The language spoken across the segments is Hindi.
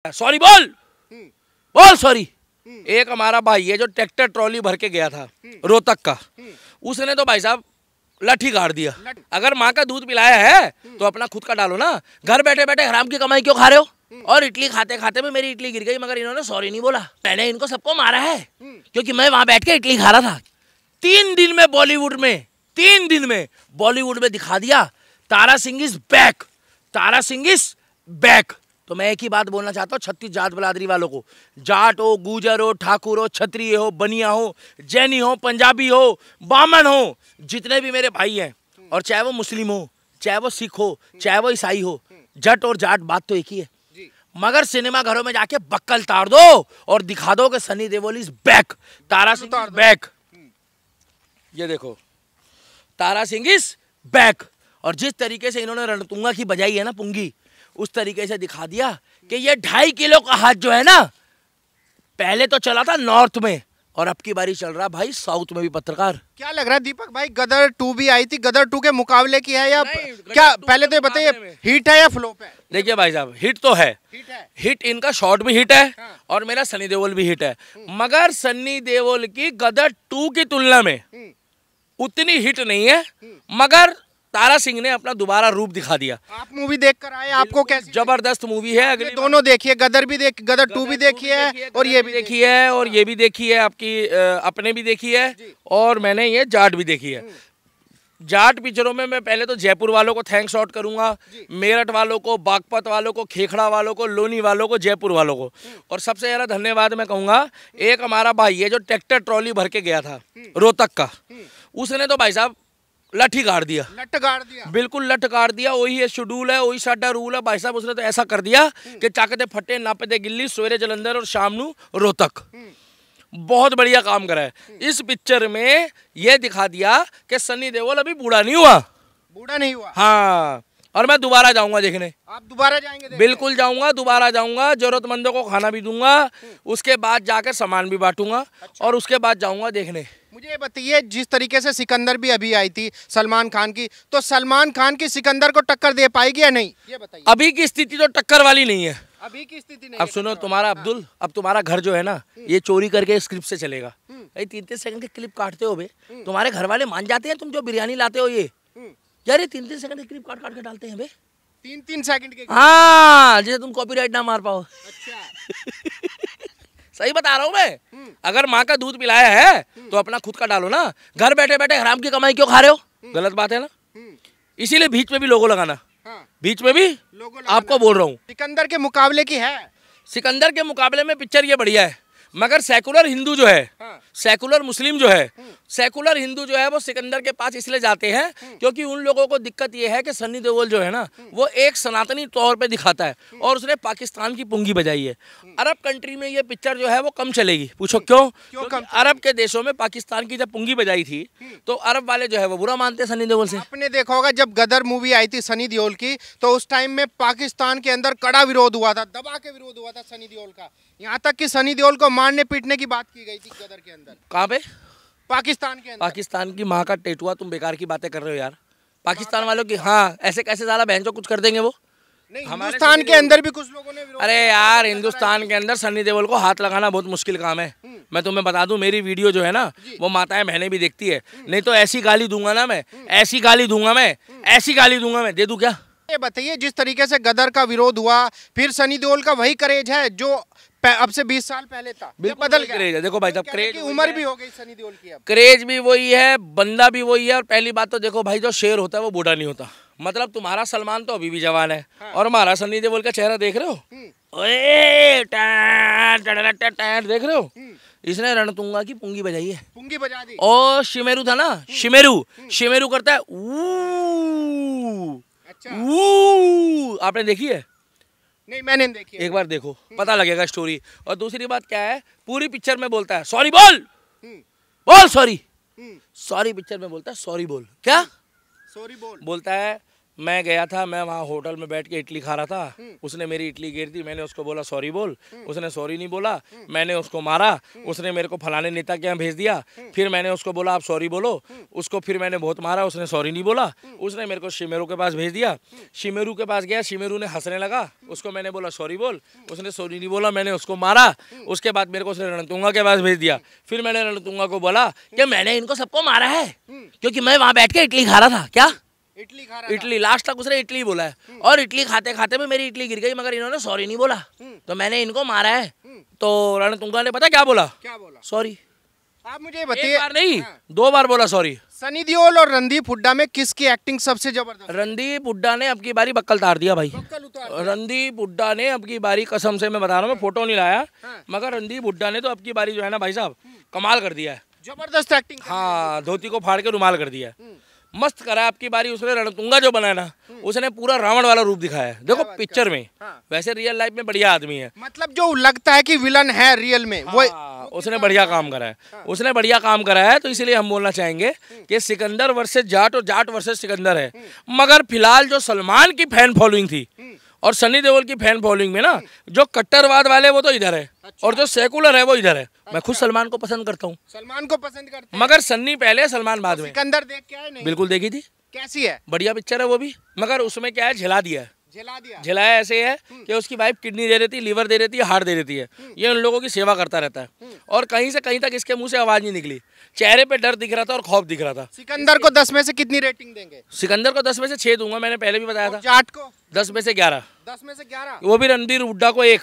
सॉरी बोल बोल सॉरी। एक हमारा भाई है जो ट्रैक्टर ट्रॉली भर के गया था रोहतक का, उसने तो भाई साहब लाठी गाड़ दिया। अगर माँ का दूध पिलाया है तो अपना खुद का डालो ना, घर बैठे बैठे हराम की कमाई क्यों खा रहे हो। और इडली खाते खाते में मेरी इडली गिर गई, मगर इन्होंने सॉरी नहीं बोला। मैंने इनको सबको मारा है क्योंकि मैं वहां बैठ के इडली खा रहा था। 3 दिन में बॉलीवुड में, 3 दिन में बॉलीवुड में दिखा दिया Tara Singh is back, Tara Singh is back. तो मैं एक ही बात बोलना चाहता हूँ 36 जाट बलादरी वालों को, जाट हो, गुजर हो, ठाकुर हो, क्षत्रिय हो, बनिया हो, जैनी हो, पंजाबी हो, बामन हो, जितने भी मेरे भाई हैं, और चाहे वो मुस्लिम हो, चाहे वो सिख हो, चाहे वो ईसाई हो, जट और जाट बात तो एक ही है। मगर सिनेमा घरों में जाके बक्कल तार दो और दिखा दो कि Sunny Deol is back, Tara Singh is back. ये देखो तारा सिंह इज बैक। और जिस तरीके से इन्होंने रणतुंगा की बजाई है ना पुंगी, उस तरीके से दिखा दिया कि ये 2.5 किलो का हाथ जो है ना, पहले तो चला था नॉर्थ में और अब की बारी चल रहा भाई साउथ में भी। पत्रकार क्या लग रहा है दीपक भाई, गदर 2 भी आई थी, गदर 2 के मुकाबले की है या क्या? पहले तो बताइए हिट है या फ्लॉप है? देखिए भाई साहब, हिट तो है, हिट इनका शॉर्ट भी हिट है और मेरा सनी देओल भी हिट है। मगर सनी देओल की गदर 2 की तुलना में उतनी हिट नहीं है, मगर तारा सिंह ने अपना दोबारा रूप दिखा दिया। आप मूवी देख कर आए, आपको कैसी? जबरदस्त मूवी है। अगली दोनों देखिए, गदर भी देख, गदर 2 भी देखी है और ये भी देखी है और ये भी देखी है, आपकी अपने भी देखी है और मैंने ये जाट भी देखी है। जाट पिक्चरों में मैं पहले तो जयपुर वालों को थैंक्स आउट करूंगा, मेरठ वालों को, बागपत वालों को, खेखड़ा वालों को, लोनी वालों को, जयपुर वालों को। और सबसे ज़्यादा धन्यवाद मैं कहूँगा एक हमारा भाई है जो ट्रैक्टर ट्रॉली भर के गया था रोहतक का, उसने तो भाई साहब लाठी गाड़ दिया, लट गाड़ दिया, बिल्कुल लट गाड़ दिया। वही है शेड्यूल है, वही साडा रूल है भाई साहब। उसने तो ऐसा कर दिया कि चाकते फटे नापते गिल्ली, सवेरे जलंधर और शाम नू रोहतक। बहुत बढ़िया काम करा है। इस पिक्चर में यह दिखा दिया कि सनी देओल अभी बूढ़ा नहीं हुआ, बूढ़ा नहीं हुआ। हाँ, और मैं दोबारा जाऊंगा देखने। आप दोबारा जाएंगे? बिल्कुल जाऊंगा, दोबारा जाऊंगा, जरूरतमंदों को खाना भी दूंगा, उसके बाद जाकर सामान भी बांटूंगा। अच्छा। और उसके बाद जाऊंगा देखने। मुझे ये बताइए, जिस तरीके से सिकंदर भी अभी आई थी सलमान खान की, तो सलमान खान की सिकंदर को टक्कर दे पाएगी या नहीं, ये बताइए। अभी की स्थिति तो टक्कर वाली नहीं है, अभी की स्थिति नहीं। अब सुनो तुम्हारा अब्दुल, अब तुम्हारा घर जो है ना, ये चोरी करके स्क्रिप्ट से चलेगा। 3-3 सेकंड के क्लिप काटते हो बे, तुम्हारे घर वाले मान जाते हैं। तुम जो बिरयानी लाते हो ये यार, ये 3-3 सेकंड के क्लिप काट काट के डालते हैं बे, 3-3 सेकंड के। हाँ, जैसे तुम कॉपीराइट ना मार पाओ। अच्छा सही बता रहा हूँ मैं। अगर माँ का दूध पिलाया है तो अपना खुद का डालो ना, घर बैठे बैठे हराम की कमाई क्यों खा रहे हो। गलत बात है ना, इसीलिए बीच में भी लोगो लगाना। बीच में भी आपको बोल रहा हूँ। सिकंदर के मुकाबले की है, सिकंदर के मुकाबले में पिक्चर ये बढ़िया है। मगर सेकुलर हिंदू जो है, सेकुलर मुस्लिम जो है, सेकुलर हिंदू जो है वो सिकंदर के पास इसलिए जाते हैं क्योंकि उन लोगों को दिक्कत ये है कि सनी देओल जो है ना, वो एक सनातनी तौर पे दिखाता है और उसने पाकिस्तान की पुंगी बजाई है। अरब कंट्री में ये पिक्चर जो है वो कम चलेगी। पूछो क्यों? क्योंकि अरब के देशों में पाकिस्तान की जब पुंगी बजाई थी तो अरब वाले जो है वो बुरा मानते हैं सनी देओल से। आपने देखा होगा जब गदर मूवी आई थी सनी देओल की, तो उस टाइम में पाकिस्तान के अंदर कड़ा विरोध हुआ था, दबा के विरोध हुआ था सनी देओल का। यहाँ तक कि सनी देओल को मारने पीटने की बात की गई थी गदर के अंदर। कहाँ पे? पाकिस्तान के अंदर। पाकिस्तान की माँ का टेटुआ, तुम बेकार की बातें कर रहे हो यार। पाकिस्तान वालों की, हाँ, ऐसे कैसे साला बहन जो कुछ कर देंगे वो। नहीं, हिंदुस्तान के अंदर भी कुछ लोगों ने विरोध। अरे यार, हिंदुस्तान के अंदर सनी देओल को हाथ लगाना बहुत मुश्किल काम है। मैं तुम्हें बता दूं, मेरी वीडियो जो है ना वो माताएं बहनें भी देखती है, नहीं तो ऐसी गाली दूंगा ना मैं, ऐसी गाली दूंगा मैं, ऐसी गाली दूंगा मैं। दे दूं क्या? ये बताइए, जिस तरीके से गदर का विरोध हुआ, फिर सनी देओल का वही करेज है जो अब से 20 साल पहले था, बदल गया। देखो भाई साहब, क्रेज की उम्र भी हो गई सनी देओल की, अब क्रेज भी वही है, बंदा भी वही है। और पहली बात तो देखो भाई, जो शेर होता है वो बूढ़ा नहीं होता। मतलब तुम्हारा सलमान तो अभी भी जवान है, और हमारा सनी देओल का चेहरा देख रहे हो, ओए देख रहे हो, इसने रणतुंगा की पुंगी बजाई है, पुंगी बजा दी। और शिमेरू था ना, शिमेरू करता है ऊ। अच्छा, आपने देखी है? नहीं, मैंने नहीं देखी। एक बार देखो, पता लगेगा स्टोरी। और दूसरी बात क्या है, पूरी पिक्चर में बोलता है सॉरी बोल बोल सॉरी, सॉरी पिक्चर में बोलता है सॉरी बोल। क्या? सॉरी बोल बोलता है, मैं गया था, मैं वहाँ होटल में बैठ के इडली खा रहा था, उसने मेरी इडली गिर दी, मैंने उसको बोला सॉरी बोल, उसने सॉरी नहीं बोला, मैंने उसको मारा, उसने मेरे को फलाने नेता के यहाँ भेज दिया, फिर मैंने उसको बोला आप सॉरी बोलो, उसको फिर मैंने बहुत मारा, उसने सॉरी नहीं बोला, उसने मेरे को शिमेरू के पास भेज दिया, शिमेरू के पास गया, शिमेरू ने हंसने लगा, उसको मैंने बोला सॉरी बोल, उसने सॉरी नहीं बोला, मैंने उसको मारा, उसके बाद मेरे को उसने रणतुंगा के पास भेज दिया, फिर मैंने रणतुंगा को बोला कि मैंने इनको सबको मारा है क्योंकि मैं वहाँ बैठ के इडली खा रहा था। क्या इडली खा रहा इडली? लास्ट तक उसने इडली बोला है और इडली खाते खाते में मेरी इडली गिर गई, मगर इन्होंने सॉरी नहीं बोला, तो मैंने इनको मारा है। तो रणतुंगा ने पता क्या बोला? क्या बोला? सॉरी। आप मुझे एक बताइए। बार नहीं, 2 बार बोला सॉरी। सनी देओल और रणदीप हुड्डा में किसकी एक्टिंग सबसे जबरदस्त? रणदीप हुड्डा ने अब की बारी बक्कल तार दिया भाई। बक्कल उतार। रणदीप हुड्डा ने अब की बारी, कसम से मैं बता रहा हूँ, मैं फोटो नहीं लाया, मगर रणदीप हुड्डा ने तो अब की बारी जो है ना भाई साहब कमाल कर दिया है। जबरदस्त एक्टिंग। हाँ, धोती को फाड़ के रुमाल कर दिया है, मस्त करा है आपकी बारी। उसने रणतुंगा जो बनाया ना, उसने पूरा रावण वाला रूप दिखाया है, देखो पिक्चर में। वैसे रियल लाइफ में बढ़िया आदमी है, मतलब जो लगता है कि विलन है रियल में वो। उसने बढ़िया काम करा है, उसने बढ़िया काम करा है, तो इसलिए हम बोलना चाहेंगे कि सिकंदर वर्सेस जाट और जाट वर्सेस सिकंदर है। मगर फिलहाल जो सलमान की फैन फॉलोइंग थी और सनी देओल की फैन फॉलोइंग में ना, जो कट्टरवाद वाले वो तो इधर है और जो सेकुलर है वो इधर है। मैं खुद सलमान को पसंद करता हूँ, सलमान को पसंद करते हैं। मगर सन्नी पहले, सलमान बाद में। सिकंदर देख के आए नहीं? बिल्कुल देखी थी, कैसी है? बढ़िया पिक्चर है वो भी, मगर उसमें क्या है, झिला दिया है। जला दिया। झिलाया ऐसे है कि उसकी वाइफ किडनी दे देती है, लीवर दे देती है, हार्ट दे देती है, ये उन लोगों की सेवा करता रहता है। और कहीं से कहीं तक इसके मुंह से आवाज नहीं निकली, चेहरे पे डर दिख रहा था और खौफ दिख रहा था। सिकंदर को 10 में से कितनी रेटिंग देंगे? सिकंदर को 10 में से 6 दूंगा, मैंने पहले भी बताया था। जाट को 10 में से 11। 10 में से 11। वो भी रणबीर हुड्डा को एक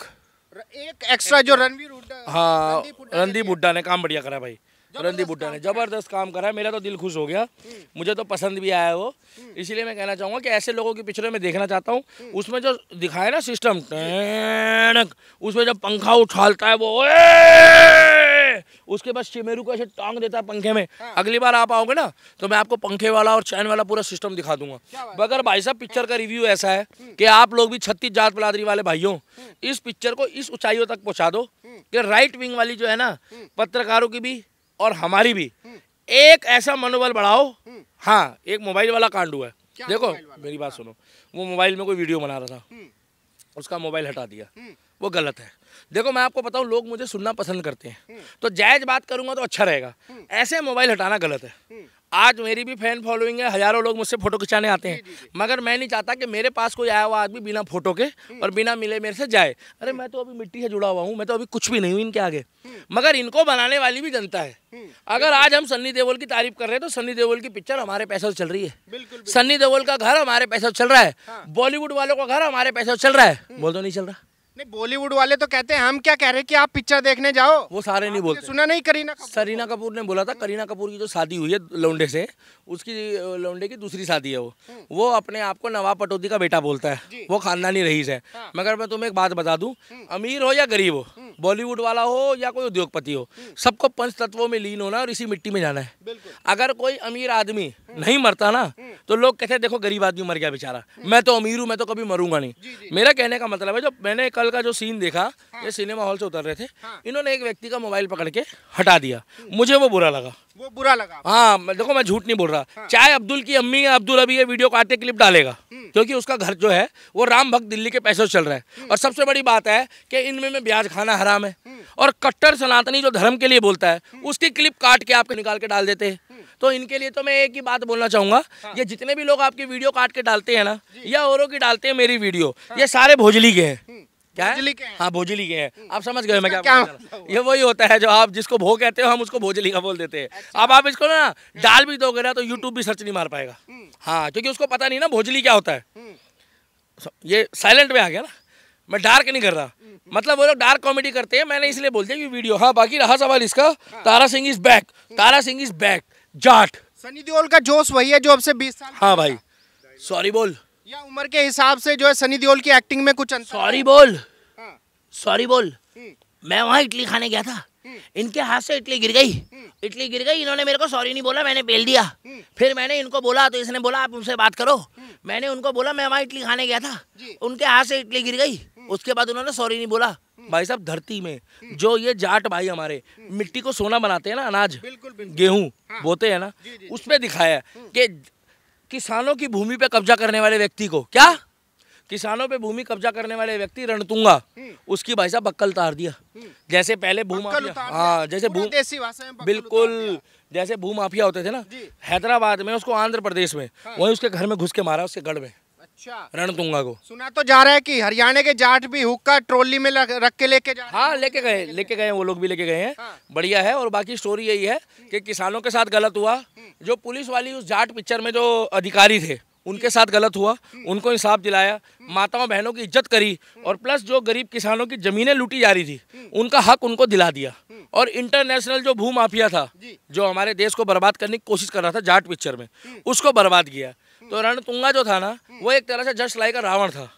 एक्स्ट्रा जो रणवीर हुड्डा। हाँ, रणदीप हुड्डा ने काम बढ़िया करा भाई, रणदीप हुड्डा ने जबरदस्त काम करा है, मेरा तो दिल खुश हो गया, मुझे तो पसंद भी आया वो। इसीलिए मैं कहना चाहूँगा कि ऐसे लोगों की पिक्चरों में देखना चाहता हूँ। उसमें जो दिखाया ना सिस्टम, उसमें जब पंखा उछालता है वो, उसके बाद शिमेरू को ऐसे टांग देता है पंखे में। अगली बार आप आओगे ना तो मैं आपको पंखे वाला और चैन वाला पूरा सिस्टम दिखा दूंगा। मगर भाई साहब पिक्चर का रिव्यू ऐसा है कि आप लोग भी 36 जात बिरादरी वाले भाइयों, इस पिक्चर को इस ऊंचाइयों तक पहुंचा दो कि राइट विंग वाली जो है ना, पत्रकारों की भी और हमारी भी, एक ऐसा मनोबल बढ़ाओ। हाँ, एक मोबाइल वाला कांड हुआ है, देखो मेरी बात सुनो। वो मोबाइल में कोई वीडियो बना रहा था, उसका मोबाइल हटा दिया, वो गलत है। देखो मैं आपको बताऊं, लोग मुझे सुनना पसंद करते हैं, तो जायज बात करूंगा तो अच्छा रहेगा, ऐसे मोबाइल हटाना गलत है। आज मेरी भी फैन फॉलोइंग है, हजारों लोग मुझसे फोटो खिंचाने आते हैं, मगर मैं नहीं चाहता कि मेरे पास कोई आया हुआ आदमी बिना फोटो के और बिना मिले मेरे से जाए। अरे मैं तो अभी मिट्टी से जुड़ा हुआ हूँ, मैं तो अभी कुछ भी नहीं हूँ इनके आगे, मगर इनको बनाने वाली भी जनता है। अगर आज हम सन्नी देओल की तारीफ कर रहे हैं तो सन्नी देओल की पिक्चर हमारे पैसों से चल रही है, सन्नी देओल का घर हमारे पैसों से चल रहा है, बॉलीवुड वालों का घर हमारे पैसों से चल रहा है। बोल तो नहीं चल रहा? नहीं, बॉलीवुड वाले तो कहते हैं, हम क्या कह रहे हैं कि आप पिक्चर देखने जाओ, वो सारे नहीं बोलते। सुना नहीं? करीना कपूर ने बोला था, करीना कपूर की जो शादी हुई है लौंडे से, उसकी लौंडे की दूसरी शादी है वो अपने आप को नवाब पटौदी का बेटा बोलता है, वो खानदानी रईस है। मगर मैं तुम्हें एक बात बता दूं, अमीर हो या गरीब हो, बॉलीवुड वाला हो या कोई उद्योगपति हो, सबको पंच तत्वों में लीन होना और इसी मिट्टी में जाना है। अगर कोई अमीर आदमी नहीं मरता ना तो लोग कहते हैं देखो गरीब आदमी मर गया बेचारा, मैं तो अमीर हूँ, मैं तो कभी मरूंगा नहीं। मेरा कहने का मतलब है, जो मैंने कल का जो सीन देखा, ये सिनेमा हॉल से उतर रहे थे, इन्होंने एक व्यक्ति का मोबाइल पकड़ के हटा दिया, मुझे वो बुरा लगा। वो बुरा लगा? हाँ, देखो मैं झूठ नहीं बोल रहा, चाहे अब्दुल की अम्मी या अब्दुल अभी ये वीडियो काट के क्लिप डालेगा, क्योंकि उसका घर जो है वो राम भक्त दिल्ली के पैसों से चल रहा है। और सबसे बड़ी बात है कि इनमें में ब्याज खाना हराम है, और कट्टर सनातनी जो धर्म के लिए बोलता है उसकी क्लिप काट के आपके निकाल के डाल देते हैं। तो इनके लिए तो मैं एक ही बात बोलना चाहूंगा, ये जितने भी लोग आपकी वीडियो काट के डालते हैं ना, या औरों की डालते हैं मेरी वीडियो, ये सारे भोजली के हैं। क्या है? हाँ, भोजली के हैं। आप समझ गए मैं क्या बोल रहा हूँ? ये वही होता है जो आप जिसको भो कहते हो, हम उसको भोजली का बोल देते हैं। अब आप इसको ना डाल भी दोगे ना तो यूट्यूब भी सर्च नहीं मार पाएगा। हाँ, क्योंकि उसको पता नहीं ना भोजली क्या होता है। ये साइलेंट में आ गया ना, मैं डार्क नहीं कर रहा, मतलब वो लोग डार्क कॉमेडी करते हैं, मैंने इसलिए बोल दिया कि वीडियो। हाँ, बाकी रहा सवाल इसका, Tara Singh is back, Tara Singh is back, Jaat. Sunny Deol का जोश वही है जो अब से 20 साल। हाँ भाई, सॉरी बोल, या उम्र के हिसाब से जो है सनी देओल की एक्टिंग में कुछ अंतर? सॉरी बोल, सॉरी बोल। मैं वहाँ इडली खाने गया था, इनके हाथ से इडली गिर गई, इन्होंने मेरे को सॉरी नहीं बोला, मैंने बेल दिया। फिर मैंने इनको बोला तो इसने बोला आप उनसे बात करो। मैंने उनको बोला मैं वहाँ इडली खाने गया था, उनके हाथ से इडली गिर गई, उसके बाद उन्होंने सॉरी नहीं बोला। भाई साहब, धरती में जो ये जाट भाई हमारे मिट्टी को सोना बनाते हैं ना, अनाज गेहूं बोते हैं ना, उसमें दिखाया कि किसानों की भूमि पे कब्जा करने वाले व्यक्ति को, क्या किसानों पे भूमि कब्जा करने वाले व्यक्ति रणतुंगा, उसकी भाई साहब बक्कल उतार दिया। जैसे पहले भूमाफिया, हाँ जैसे भू देसी भाषा में बक्कल बिल्कुल जैसे भूमाफिया होते थे ना हैदराबाद में, उसको आंध्र प्रदेश में, वहीं उसके घर में घुस के मारा, उसके गढ़ में। अच्छा, रणतुंगा को। सुना तो जा रहा है कि हरियाणा के जाट भी हुक्का ट्रॉली में रख के लेके जा रहे हैं। हाँ लेके गए वो लोग भी लेके गए हैं। बढ़िया है। और बाकी स्टोरी यही है कि किसानों के साथ गलत हुआ, जो पुलिस वाली उस जाट पिक्चर में जो अधिकारी थे उनके साथ गलत हुआ, उनको इंसाफ दिलाया, माताओं बहनों की इज्जत करी, और प्लस जो गरीब किसानों की जमीनें लूटी जा रही थी उनका हक उनको दिला दिया। और इंटरनेशनल जो भू माफिया था, जो हमारे देश को बर्बाद करने की कोशिश कर रहा था जाट पिक्चर में, उसको बर्बाद किया। तो रणतुंगा जो था ना, वो एक तरह से जस्ट लाइक रावण था,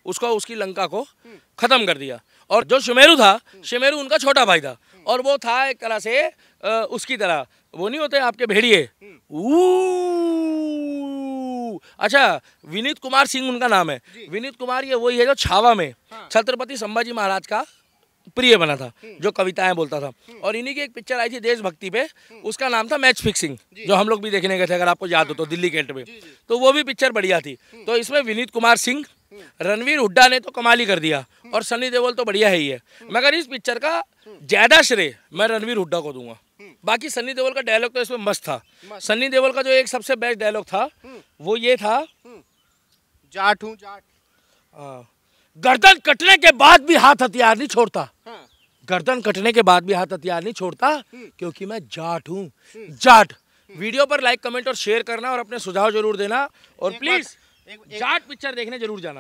उसको उसकी लंका को खत्म कर दिया। और जो सुमेरु था, सुमेरु उनका छोटा भाई था, और वो था एक तरह से उसकी तरह, वो नहीं होते आपके भेड़िए, अच्छा विनीत कुमार सिंह उनका नाम है। विनीत कुमार ये वही है जो छावा में छत्रपति संभाजी महाराज का प्रिय बना था, जो कविताएं बोलता था। और इन्हीं की एक पिक्चर आई थी देशभक्ति पे, उसका नाम था मैच फिक्सिंग, जो हम लोग भी देखने गए थे, अगर आपको याद हो तो, दिल्ली गेट में। तो वो भी पिक्चर बढ़िया थी। तो इसमें विनीत कुमार सिंह, रणवीर हुड्डा ने तो कमाल ही कर दिया, और सनी देओल तो बढ़िया है ही है, मगर इस पिक्चर का ज्यादा श्रेय मैं रणवीर हुड्डा को दूंगा। बाकी सनी देओल का डायलॉग तो इसमें मस्त था। सनी देओल का जो एक सबसे बेस्ट डायलॉग था वो ये था, जाट हूँ जाट, गर्दन कटने के बाद भी हाथ हथियार नहीं छोड़ता, गर्दन कटने के बाद भी हाथ हथियार नहीं छोड़ता, क्योंकि मैं जाट हूँ जाट। वीडियो पर लाइक कमेंट और शेयर करना, और अपने सुझाव जरूर देना, और प्लीज जाट पिक्चर देखने जरूर जाना।